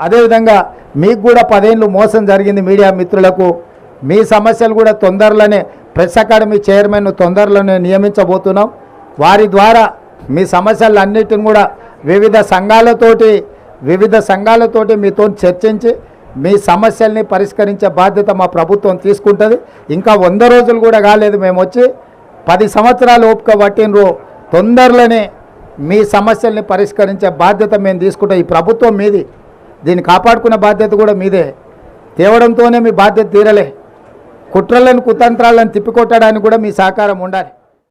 అదేవిధంగా మీకు కూడా 10 ఏళ్ళు మోసం జరిగింది మీడియా మిత్రులకు. మీ సమస్యలు కూడా తొందరలోనే ప్రెస్ అకాడమీ చైర్మన్ తొందరలోనే నియమించబోతున్నాం. వారి ద్వారా మీ సమస్యలన్నిటిని కూడా వివిధ సంఘాలతోటి మీతో చర్చించి మీ సమస్యల్ని పరిష్కరించే బాధ్యత మా ప్రభుత్వం తీసుకుంటుంది. ఇంకా 100 రోజులు కూడా కాలేదు, మేము వచ్చి 10 సంవత్సరాలు ఓపిక పట్టినరు. తొందరలోనే మీ సమస్యల్ని పరిష్కరించే బాధ్యత మేము తీసుకుంటాం. ఈ ప్రభుత్వం మీది, దీన్ని కాపాడుకునే బాధ్యత కూడా మీదే. తేవడంతోనే మీ బాధ్యత తీరలే, కుట్రలను కుతంత్రాలను తిప్పికొట్టడానికి కూడా మీ సహకారం ఉండాలి.